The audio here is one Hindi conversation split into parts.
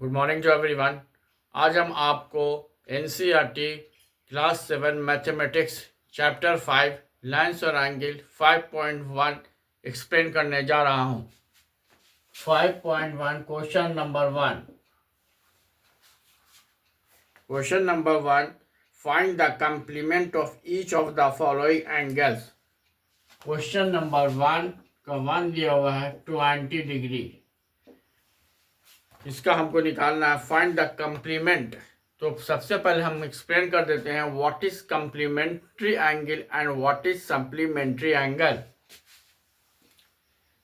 Good morning to everyone. आज हम आपको NCERT class 7 mathematics chapter 5 lines और एंगल 5.1 एक्सप्लेन करने जा रहा हूं। 5.1 question number 1। Question number 1, find the complement of each of the following angles. Question number 1 का 1 दिया हुआ है 20 डिग्री। इसका हमको निकालना है फाइंड द कंप्लीमेंट। तो सबसे पहले हम एक्सप्लेन कर देते हैं what is complementary angle and what is supplementary angle.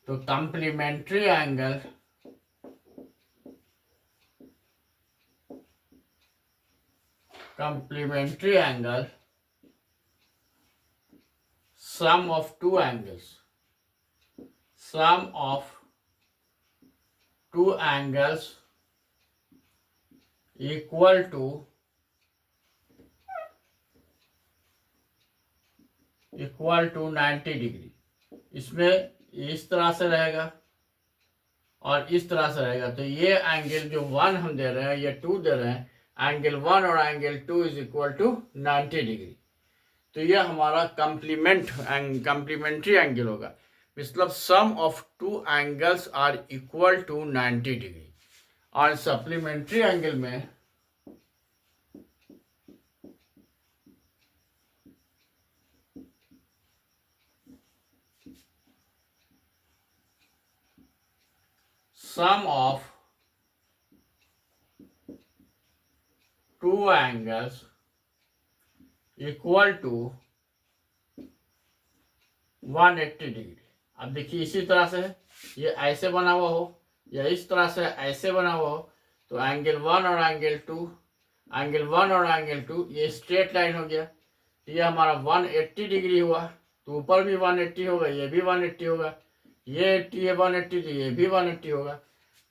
तो complementary angle sum of two angles equal to 90 degree. इसमें इस तरह से रहेगा और इस तरह से रहेगा। तो ये एंगल जो 1 हम दे रहे हैं, ये 2 दे रहे हैं, एंगल 1 और angle 2 is equal to 90 degree. तो ये हमारा कंप्लीमेंट्री एंगल होगा। मतलब sum of two angles are equal to 90 degree. और सप्लीमेंट्री एंगल में sum of two angles equal to 180 degree. अब देखिए इसी तरह से ये ऐसे बना हुआ हो या इस तरह से ऐसे बना हुआ हो, तो एंगल 1 और एंगल 2 ये स्ट्रेट लाइन हो गया। तो ये हमारा 180 डिग्री हुआ। तो ऊपर भी 180 होगा, ये भी 180 होगा, ये 80 है 180, तो ये भी 180 होगा।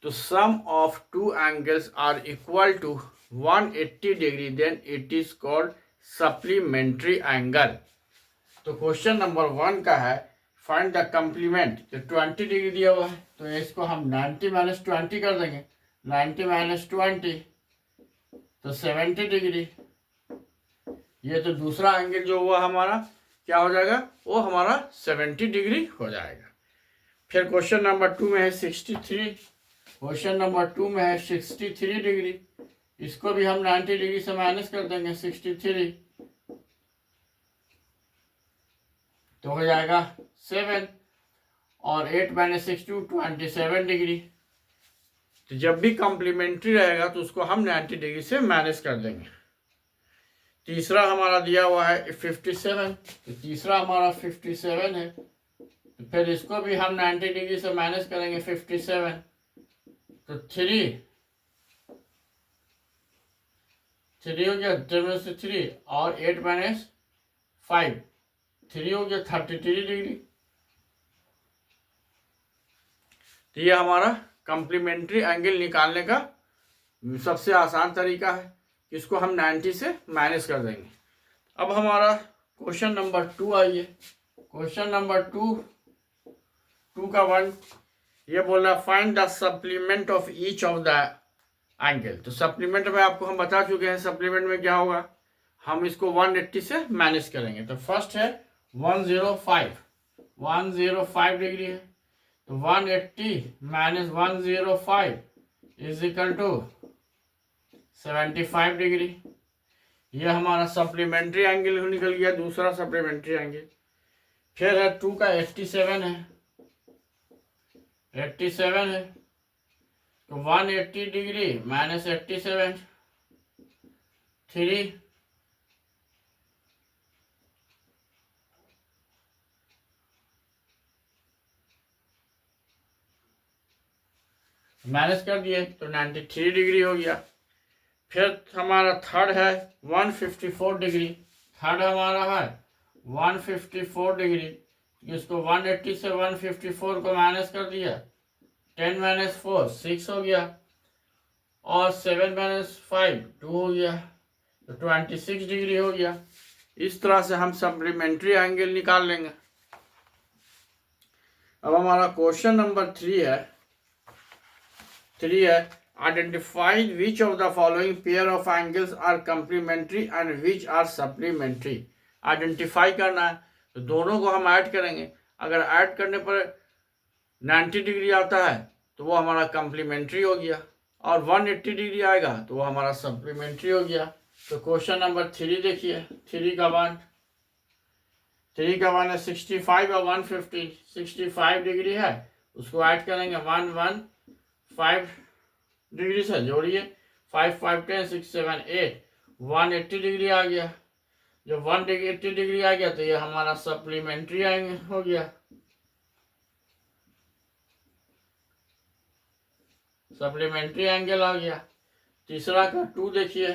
तो sum of two angles are equal to 180 degree, then it is called supplementary angle. तो क्वेश्चन नंबर 1 का है फाइंड द कंप्लीमेंट। तो 20 डिग्री दिया हुआ है, तो इसको हम 90 माइनस 20 कर देंगे। 90 माइनस 20 तो 70 डिग्री। ये तो दूसरा एंगल जो हुआ हमारा क्या हो जाएगा, वो हमारा 70 डिग्री हो जाएगा। फिर क्वेश्चन नंबर 2 में है 63। क्वेश्चन नंबर 2 में है 63 डिग्री। इसको भी हम 90 डिग्री से माइनस कर देंगे 63, तो हो जाएगा 7 और 8 माइनस 6 27 डिग्री। तो जब भी कॉम्प्लीमेंट्री रहेगा तो उसको हम 90 डिग्री से माइनस कर देंगे। तीसरा हमारा दिया हुआ है 57। तो तीसरा हमारा 57 है, तो फिर इसको भी हम 90 डिग्री से माइनस करेंगे 57, तो 3 हो गया 3 और 8 माइनस 5 3 हो गया 33 डिग्री। तो ये हमारा कॉम्प्लीमेंट्री एंगल निकालने का सबसे आसान तरीका है। इसको हम 90 से माइनस कर देंगे। अब हमारा क्वेश्चन नंबर 2 आइए। क्वेश्चन नंबर 2 का 1 ये बोल रहा find the supplement of each of the angle. तो सप्लीमेंट में आपको हम बता चुके हैं सप्लीमेंट में क्या होगा, हम इसको 180 से माइनस करेंगे। तो फर्स्ट है 105 डिग्री है, तो 180 minus 105 is equal to 75 degree. ये हमारा सप्लीमेंट्री एंगल निकल गया, दूसरा सप्लीमेंट्री एंगल। फिर है 2 का 87 है, 87 है, तो 180 डिग्री माइनस 87 3, माइनस कर दिए तो 93 डिग्री हो गया। फिर हमारा थर्ड है 154 डिग्री। थर्ड हमारा है 154 डिग्री। इसको 180 से 154 को माइनस कर दिया, 10 माइनस 4 6 हो गया, और 7 माइनस 5 2 हो गया, तो 26 डिग्री हो गया। इस तरह से हम सप्लीमेंट्री एंगल निकाल लेंगे। अब हमारा क्वेश्चन नंबर 3 है identify which of the following pair of angles are complementary and which are supplementary. Identify करना है, तो दोनों को हम ऐड करेंगे। अगर ऐड करने पर 90 डिग्री आता है तो वो हमारा कंप्लीमेंट्री हो गया, और 180 डिग्री आएगा तो वो हमारा सप्लीमेंट्री हो गया। तो क्वेश्चन नंबर 3 देखिए, 3 का वन है 65 और 115। 65 डिग्री है, उसको ऐड करेंगे 115 डिग्री से, जोड़िए 5 5 10 6 7 8 180 डिग्री आ गया। जब 180 डिग्री आ गया तो ये हमारा सप्लीमेंट्री आएंगे हो गया, सप्लीमेंट्री एंगल आ गया। तीसरा का 2 देखिए,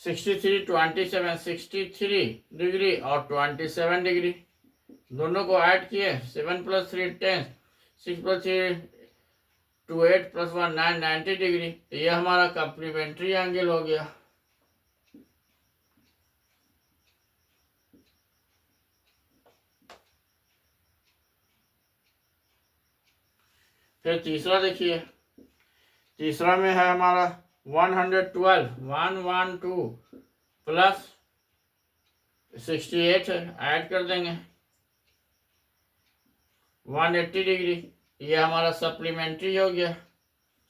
63 27 63 डिग्री और 27 डिग्री, दोनों को ऐड किए, 7 + 3 10, 6 + 3 2 8 + 1 9 90 डिग्री, ये हमारा कम्प्लीमेंट्री एंगल हो गया। फिर तीसरा देखिए, तीसरा में है हमारा 112 112 प्लस 68 है, ऐड कर देंगे 180 डिग्री, ये हमारा सप्लीमेंट्री हो गया।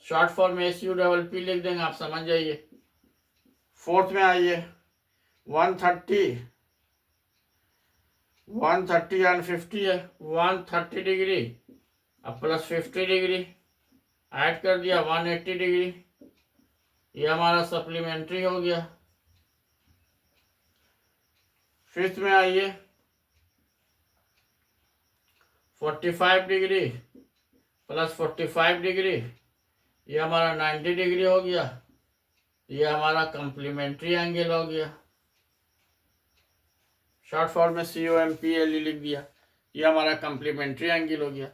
शॉर्ट फॉर्म में SU+P लिख देंगे, आप समझ जाइए। फोर्थ में आइए, 130 एंड 50 है, 130 डिग्री अब प्लस 50 डिग्री ऐड कर दिया 180 डिग्री, ये हमारा सप्लीमेंट्री हो गया। फिफ्थ में आइए, 45 डिग्री प्लस 45 डिग्री, ये हमारा 90 डिग्री हो गया, ये हमारा कम्प्लीमेंट्री एंगल हो गया। शॉर्ट फॉर्म में COMPLE लिख दिया, ये हमारा कम्प्लीमेंट्री एंगल हो गया।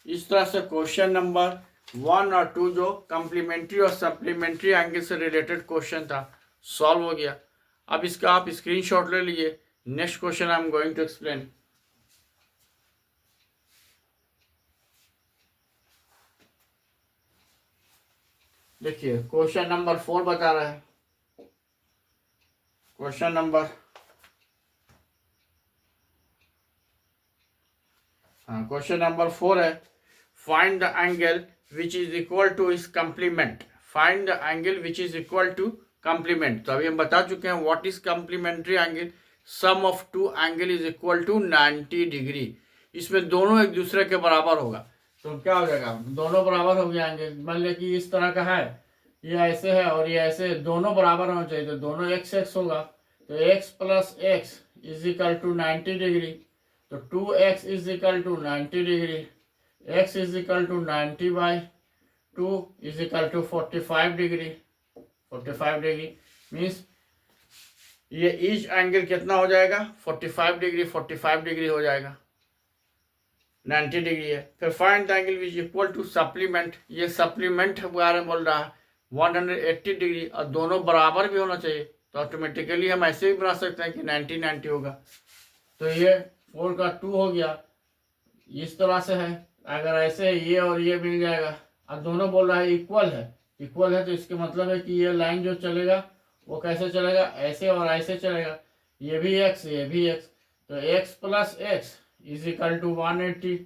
इस तरह से क्वेश्चन नंबर 1 और 2 जो कम्प्लीमेंट्री और सप्लीमेंट्री एंगल से रिलेटेड क्वेश्चन था, सॉल्व हो गया। अब इसका आप स्क्रीनशॉट ले लीजिए। Next question I am going to explain. देखिए क्वेश्चन नंबर 4 बता रहा है, क्वेश्चन नंबर 4 है, find the angle which is equal to its complement. Find the angle which is equal to complement. तो अभी हम बता चुके हैं what is complementary angle. Sum of two angle is equal to 90 degree. इसमें दोनों एक दूसरे के बराबर होगा, तो क्या हो जाएगा, दोनों बराबर हो गया एंगल। मान लिया कि इस तरह का है, ये ऐसे है और ये ऐसे, दोनों बराबर होना चाहिए, तो दोनों x होगा, तो x + x is equal to 90 degree. तो 2x is equal to 90 degree, x is equal to 90/2 is equal to 45 degree. 45 degree means ये ईच एंगल कितना हो जाएगा, 45 डिग्री। 45 डिग्री हो जाएगा, 90 डिग्री है। फिर find the angle which equal to supplement. ये सप्लीमेंट के बारे में बोल रहा है, 180 डिग्री, और दोनों बराबर भी होना चाहिए। तो ऑटोमेटिकली हम ऐसे भी बना सकते हैं कि 90 होगा। तो ये 4 का 2 हो गया, इस तरह से है। अगर ऐसे ये और ये मिल जाएगा, अब दोनों बोल रहा है इक्वल है, इक्वल है, तो इसके मतलब है कि ये लाइन जो चलेगा वो कैसे चलेगा, ऐसे और ऐसे चलेगा। ये भी x, ये भी x, तो x + x is equal to 180,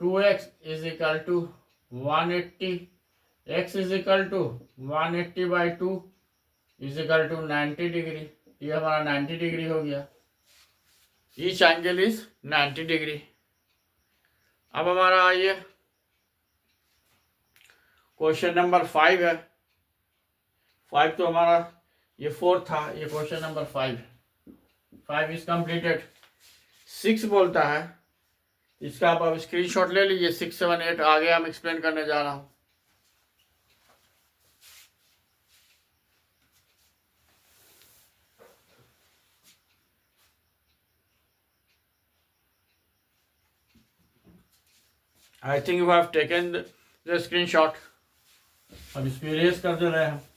2x is equal to 180, x is equal to 180/2 is equal to 90 degree. ये हमारा 90 डिग्री हो गया। Each angle is 90 degree. अब हमारा आइए क्वेश्चन नंबर 5 है। 5 तो हमारा ये 4 था, ये क्वेश्चन नंबर 5 इज कंप्लीटेड। 6 बोलता है, इसका आप स्क्रीनशॉट ले लीजिए। 6 7 8 आगे हम एक्सप्लेन करने जा रहा हूँ। I think you have taken the screenshot. अब इसको इरेज कर दे रहे हैं।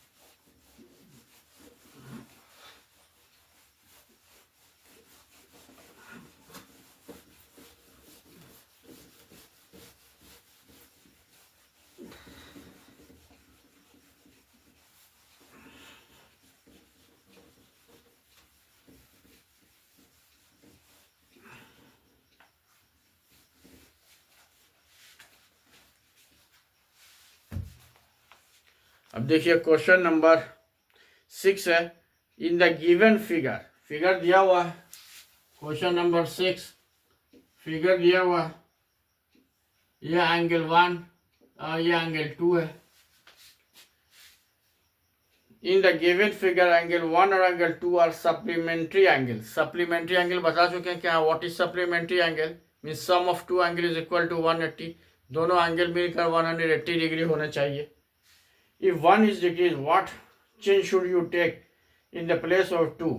अब देखिए क्वेश्चन नंबर 6 है। In the given figure, figure दिया हुआ है, क्वेश्चन नंबर 6 फिगर दिया हुआ है, यह एंगल 1 और यह एंगल 2 है। In the given figure angle 1 और angle 2 are supplementary angle. Supplementary angle बता चुके हैं क्या, what is supplementary angle, means sum of two angle is equal to 180। दोनों एंगल मिलकर 180 डिग्री होने चाहिए। इफ 1 is decreased, what change should you take in the place of 2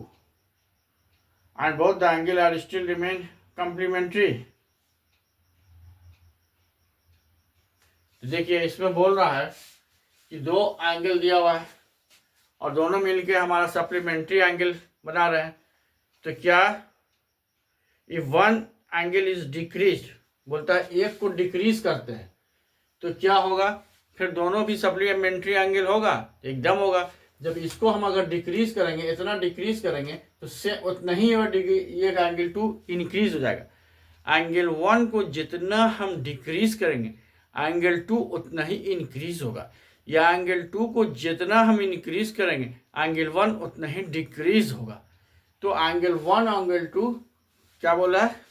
and both the angle are still remain complementary? तो देखिए इसमें बोल रहा है कि दो एंगल दिया हुआ है और दोनों मिलके हमारा सप्लीमेंट्री एंगल बना रहे हैं। तो क्या if one angle is decrease, बोलता है एक को डिक्रीज करते हैं तो क्या होगा, फिर दोनों भी सप्लीमेंट्री एंगल होगा, एकदम होगा। जब इसको हम अगर डिक्रीज करेंगे, इतना डिक्रीज करेंगे तो से उतना ही ये एंगल 2 इंक्रीज हो जाएगा। एंगल 1 को जितना हम डिक्रीज करेंगे एंगल 2 उतना ही इंक्रीज होगा, या एंगल 2 को जितना हम इंक्रीज करेंगे एंगल 1 उतना ही डिक्रीज होगा। तो एंगल 1 एंगल 2 क्या बोला है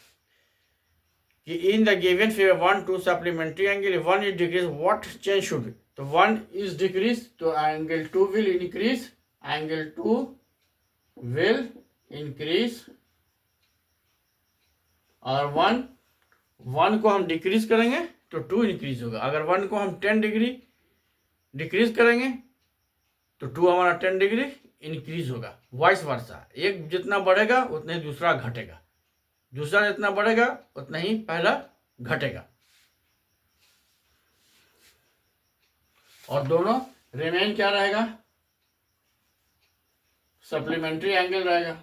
कि इन the given figure 1 2 supplementary angle, 1 is decrease, what change should be, तो 1 इज डिक्रीज तो angle 2 will increase, angle 2 will increase, और 1 को हम डिक्रीज करेंगे तो 2 इंक्रीज होगा। अगर 1 को हम 10 डिग्री डिक्रीज करेंगे तो 2 हमारा 10 डिग्री इंक्रीज होगा। वाइस वर्सा, एक जितना बढ़ेगा उतना ही दूसरा घटेगा, दूसरा जितना बढ़ेगा उतना ही पहला घटेगा, और दोनों रिमेन क्या रहेगा, सप्लीमेंट्री एंगल रहेगा।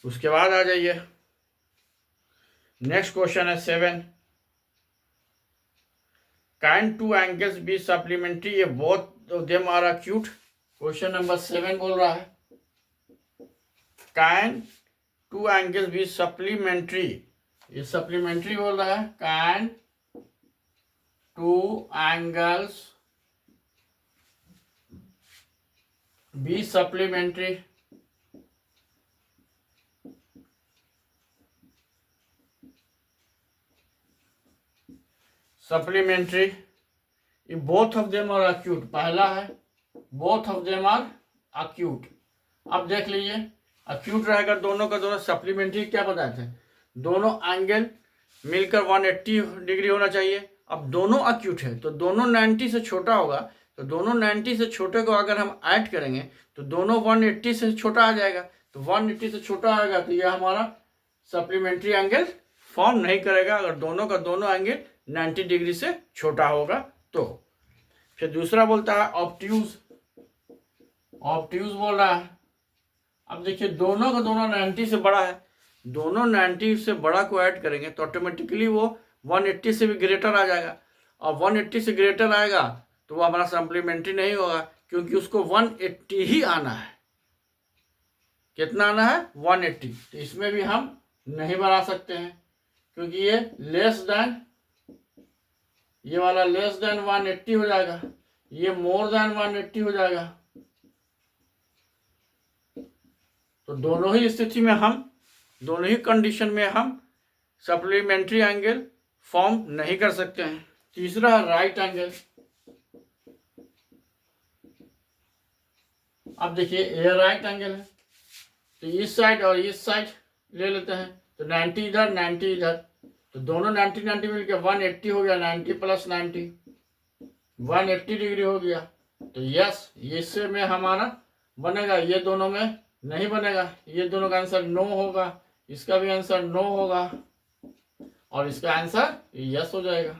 उसके बाद आ जाइए नेक्स्ट क्वेश्चन है 7, can two angles be supplementary, ये both of them are acute. Question number 7 बोल रहा है can two angles be supplementary, ये सप्लीमेंट्री बोल रहा है, can two angles be supplementary. Supplementary, both of them are acute, पहला है both of them are acute. अब देख लीजिए एक्यूट रहेगा दोनों का दोनों, सप्लीमेंट्री क्या बताए थे, दोनों एंगल मिलकर 180 डिग्री होना चाहिए। अब दोनों एक्यूट है तो दोनों 90 से छोटा होगा, तो दोनों 90 से छोटे को अगर हम ऐड करेंगे तो दोनों 180 से छोटा आ जाएगा, तो 180 से छोटा आएगा तो यह हमारा सप्लीमेंट्री एंगल फॉर्म नहीं करेगा अगर दोनों का दोनों एंगल 90 डिग्री से छोटा होगा तो। फिर दूसरा बोलता है ऑब्ट्यूज, ऑब्ट्यूज बोल रहा है। अब देखिए दोनों का दोनों 90 से बड़ा है, दोनों 90 से बड़ा को ऐड करेंगे तो ऑटोमेटिकली वो 180 से भी ग्रेटर आ जाएगा, और 180 से ग्रेटर आएगा तो वो हमारा सप्लीमेंट्री नहीं होगा, क्योंकि उसको 180 ही आना है। कितना आना है 180, तो इसमें भी हम नहीं बढ़ा सकते हैं क्योंकि ये लेस देन, ये वाला लेस देन 180 हो जाएगा, ये मोर देन 180 हो जाएगा। तो दोनों ही स्थिति में हम, दोनों ही कंडीशन में हम सप्लीमेंट्री एंगल फॉर्म नहीं कर सकते हैं। तीसरा है राइट एंगल। अब देखिए ये राइट एंगल है तो इस साइड और इस साइड ले लेते हैं, तो 90 इधर 90 इधर, तो दोनों 90 90 मिलकर 180 हो गया, 90 प्लस 90 180 डिग्री हो गया। तो यस इससे में हमारा बनेगा, ये दोनों में नहीं बनेगा, ये दोनों का आंसर नो होगा, इसका भी आंसर नो होगा, और इसका आंसर यस हो जाएगा।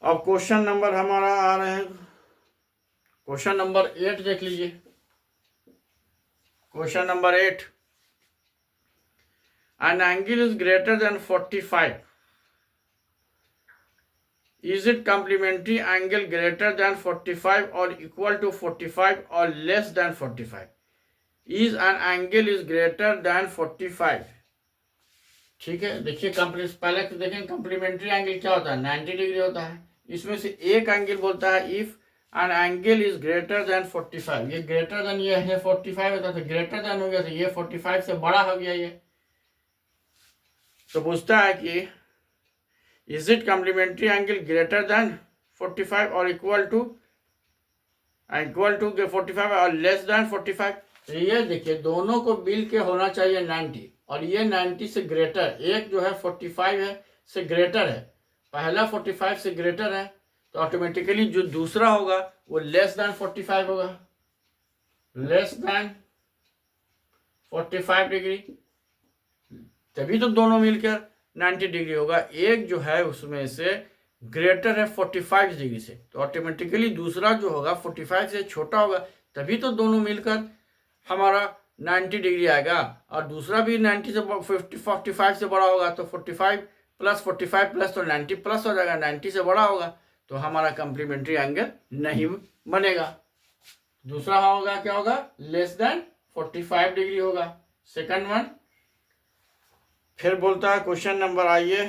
अब क्वेश्चन नंबर हमारा आ रहे हैं, क्वेश्चन नंबर 8 देख लीजिए। Question number 8, an angle is greater than 45 is it complementary angle greater than 45 और इक्वल टू 45 और less than 45? Is an angle is greater than 45। ठीक है, देखिए पहले तो देखें कम्प्लीमेंट्री एंगल क्या होता है, 90 डिग्री होता है। इसमें से एक एंगल बोलता है if N angle is greater than 45, ये ग्रेटर देन ये है 45 होता है, ग्रेटर देन हो गया तो ये 45 से बड़ा हो गया ये। तो पूछता है कि is it complementary angle greater than 45 और इक्वल टू 45 और लेस देन 45? तो ये देखिए दोनों को मिल के होना चाहिए 90 और ये 90 से ग्रेटर, एक जो है 45 है से ग्रेटर है, पहला 45 से ग्रेटर है, तो ऑटोमेटिकली जो दूसरा होगा वो लेस देन 45 होगा, लेस देन 45 डिग्री, तभी तो दोनों मिलकर 90 डिग्री होगा। एक जो है उसमें से ग्रेटर है 45 डिग्री से, तो ऑटोमेटिकली दूसरा जो होगा 45 से छोटा होगा, तभी तो दोनों मिलकर हमारा 90 डिग्री आएगा। और दूसरा भी 90 से 45 से बड़ा होगा, तो 45 प्लस 45 प्लस तो 90 प्लस हो जाएगा, 90 से बड़ा होगा तो हमारा कम्प्लीमेंट्री एंगल नहीं बनेगा। दूसरा होगा क्या होगा, लेस देन 45 डिग्री होगा, सेकंड वन। फिर बोलता है क्वेश्चन नंबर, आइए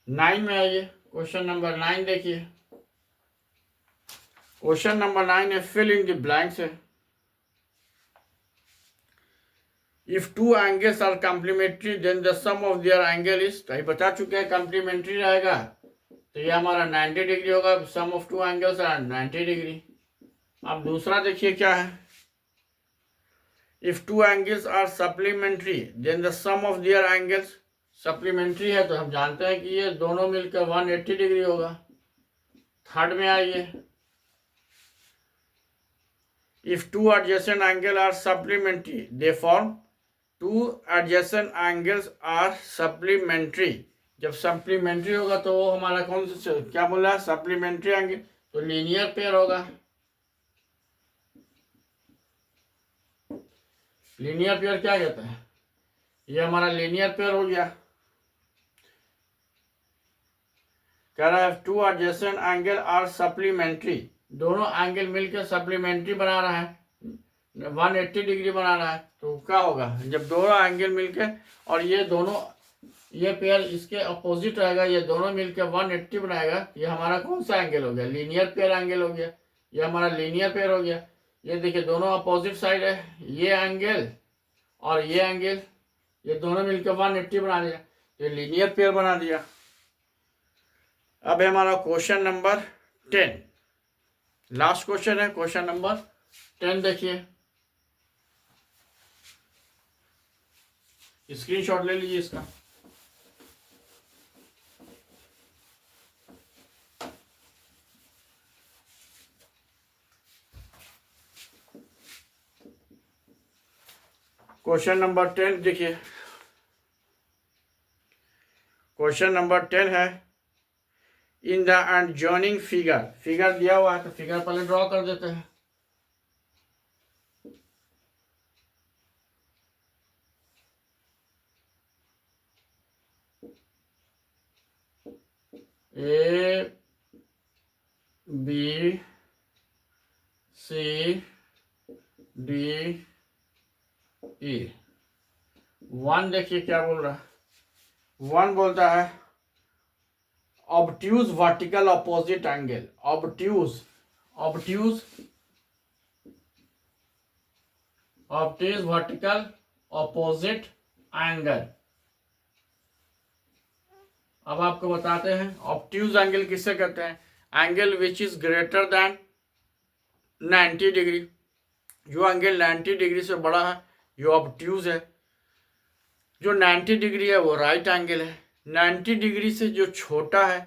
9 में आइए, क्वेश्चन नंबर 9 देखिए। क्वेश्चन नंबर 9 है फिल इन द ब्लैंक्स है। If two angles are complementary then the sum of their angle is, तो ये बता चुके हैं कॉम्प्लीमेंट्री रहेगा तो ये हमारा 90 डिग्री होगा, sum of two angles are 90 degree. अब दूसरा देखिए क्या है, if two angles are supplementary then the sum of their angles, supplementary है तो हम जानते हैं कि ये दोनों मिलकर 180 डिग्री होगा। थर्ड में आइए, if two adjacent angle are supplementary they form, two adjacent angles are supplementary, जब सप्लीमेंट्री होगा तो वो हमारा कौन सा क्या बोल रहा है, सप्लीमेंट्री एंगल, तो लीनियर पेयर होगा। लीनियर पेयर क्या कहता है, ये हमारा लीनियर पेयर हो गया। कह रहा है two adjacent angle are supplementary, दोनों एंगल मिलकर सप्लीमेंट्री बना रहा है, 180 डिग्री बना रहा है, तो क्या होगा जब दोनों एंगल मिलकर, और ये दोनों ये पेयर इसके अपोजिट रहेगा, ये दोनों मिलकर 180 बनाएगा, ये हमारा कौन सा एंगल हो गया, लीनियर पेयर एंगल हो गया, ये हमारा लीनियर पेयर हो गया। ये देखिए दोनों अपोजिट साइड है, ये एंगल और ये एंगल, ये दोनों मिलकर 180 बना दिया, ये लीनियर पेयर बना दिया। अब है हमारा क्वेश्चन नंबर 10, लास्ट क्वेश्चन है, क्वेश्चन नंबर 10 देखिए, स्क्रीनशॉट ले लीजिए इसका। क्वेश्चन नंबर 10 देखिए, क्वेश्चन नंबर 10 है in the adjoining figure, figure दिया हुआ है तो फिगर पहले ड्रॉ कर देते हैं। A B C D E. 1 देखिए क्या बोल रहा है, 1 बोलता है obtuse vertical opposite angle, obtuse vertical opposite angle. अब आपको बताते हैं ऑब्ट्यूज एंगल किससे कहते हैं, angle which is greater then 90 degree, जो एंगल 90 डिग्री से बड़ा है ये ऑब्ट्यूज है, जो 90 डिग्री है वो राइट एंगल है, 90 डिग्री से जो छोटा है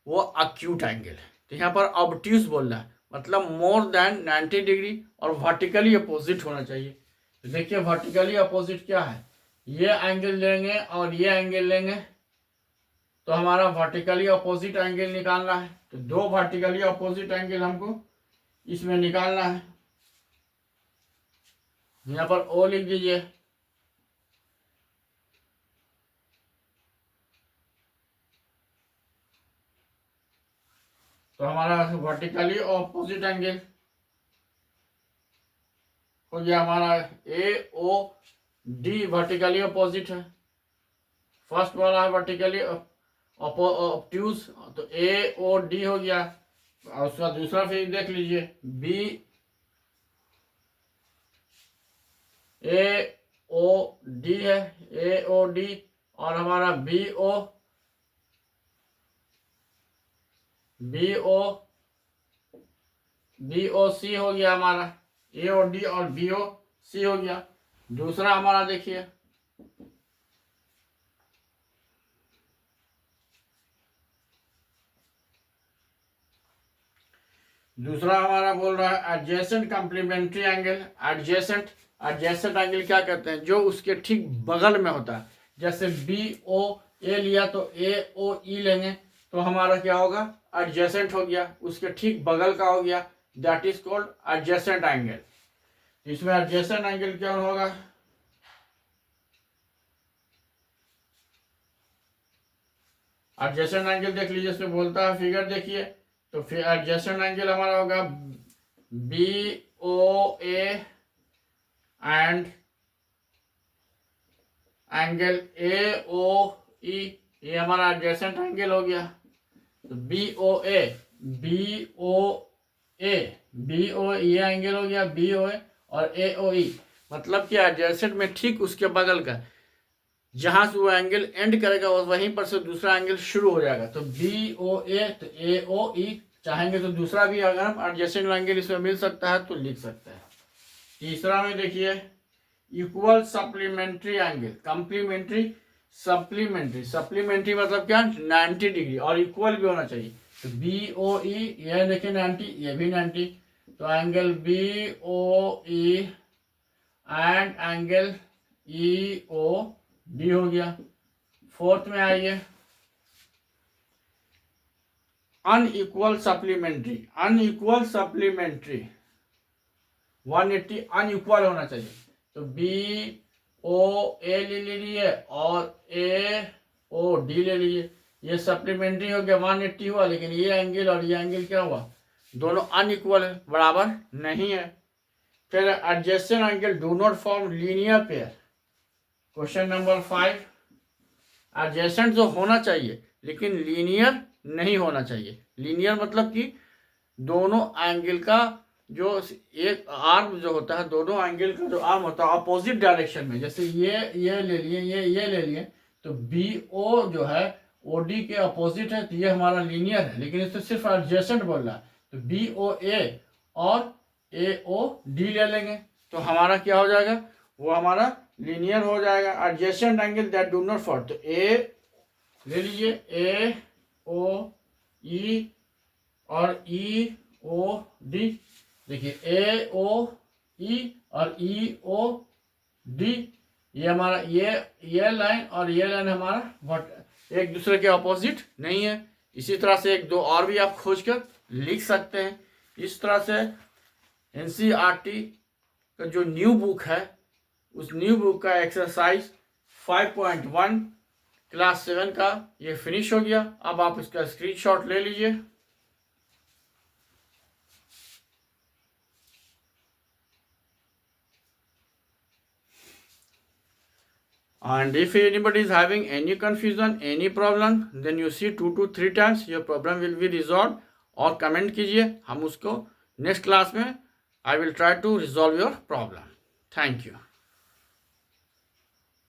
वो अक्यूट एंगल है। तो यहाँ पर ऑब्ट्यूज बोल रहा है मतलब मोर देन 90 डिग्री और वर्टिकली अपोजिट होना चाहिए। तो देखिए वर्टिकली अपोजिट क्या है, ये एंगल लेंगे और ये एंगल लेंगे तो हमारा वर्टिकली अपोजिट एंगल निकालना है, तो 2 वर्टिकली अपोजिट एंगल हमको इसमें निकालना है। यहाँ पर ओ लिख दीजिए, तो हमारा वर्टिकली ऑपोजिट एंगल हो गया हमारा ए ओ डी, वर्टिकली अपोजिट है। फर्स्ट वाला है वर्टिकली ऑब्ट्यूज, तो ए ओ डी हो गया। और उसका दूसरा फिर देख लीजिए, बी ए ओ डी है, ए ओ डी, और हमारा बी ओ सी हो गया हमारा, ए ओ डी और बी ओ सी हो गया। दूसरा हमारा देखिए, दूसरा हमारा बोल रहा है adjacent complementary angle. Adjacent angle क्या कहते हैं, जो उसके ठीक बगल में होता है। जैसे बी ओ ए लिया तो ए ओ ई लेंगे, तो हमारा क्या होगा, एडजेसेंट हो गया, उसके ठीक बगल का हो गया, that is called adjacent angle. इसमें एडजेसेंट एंगल क्या होगा, एडजेसेंट एंगल देख लीजिए, इसमें बोलता है फिगर देखिए, तो फिर एडजेसेंट एंगल हमारा होगा B O A and angle A O E, ये हमारा एडजेसेंट एंगल हो गया। तो बी ओ ए ये एंगल हो गया बी ओ ए, और ए ओ ई मतलब कि एडजेसेंट में ठीक उसके बगल का, जहां से वो एंगल एंड करेगा वहीं पर से दूसरा एंगल शुरू हो जाएगा। तो बी ओ ए तो ए ओ ई, चाहेंगे तो दूसरा भी अगर हम एडजेसेंट एंगल इसमें मिल सकता है तो लिख सकते हैं। तीसरा में देखिए, equal supplementary angle, complementary supplementary मतलब क्या, 90 डिग्री, और इक्वल भी होना चाहिए। तो बी ओ ई, ये देखिए 90, ये भी 90, तो angle B O E and angle E O D हो गया। फोर्थ में आइए, अनइक्वल सप्लीमेंट्री 180 अनइक्वल होना चाहिए। तो बी ओ ए ले लीजिए और ए ओ डी ले लीजिए, ये सप्लीमेंट्री हो गया, 180 हुआ, लेकिन ये एंगल और ये एंगल क्या हुआ, दोनों अनइक्वल है, बराबर नहीं है। फिर adjacent angle do not form linear pair. Question number 5, adjacent जो होना चाहिए लेकिन लीनियर नहीं होना चाहिए। लीनियर मतलब कि दोनों एंगल का जो एक आर्म जो होता है, दोनों एंगल का जो आर्म होता है अपोजिट डायरेक्शन में, जैसे ये ले लिए, ये ले लिए, तो बी ओ जो है ओ डी के अपोजिट है, तो ये हमारा लीनियर है, लेकिन इससे सिर्फ एडजेसेंट बोल रहा है। तो बी ओ ए और ए ओ डी ले लेंगे, तो हमारा क्या हो जाएगा, वो हमारा लीनियर हो जाएगा। Adjacent angle that do not form, तो ए ले लीजिए, ए ओ ई और ई ओ डी, देखिए ए ओ ई और ई ओ डी, ये हमारा ये लाइन और ये लाइन हमारा एक दूसरे के अपोजिट नहीं है। इसी तरह से एक दो और भी आप खोज कर लिख सकते हैं। इस तरह से एनसीईआरटी का जो न्यू बुक है, उस न्यू बुक का एक्सरसाइज 5.1 क्लास 7 का ये फिनिश हो गया। अब आप इसका स्क्रीनशॉट ले लीजिए। And if anybody is having any confusion, any problem, then you see 2 to 3 times, your problem will be resolved. और कमेंट कीजिए, हम उसको नेक्स्ट क्लास में I will try to resolve your problem. Thank you.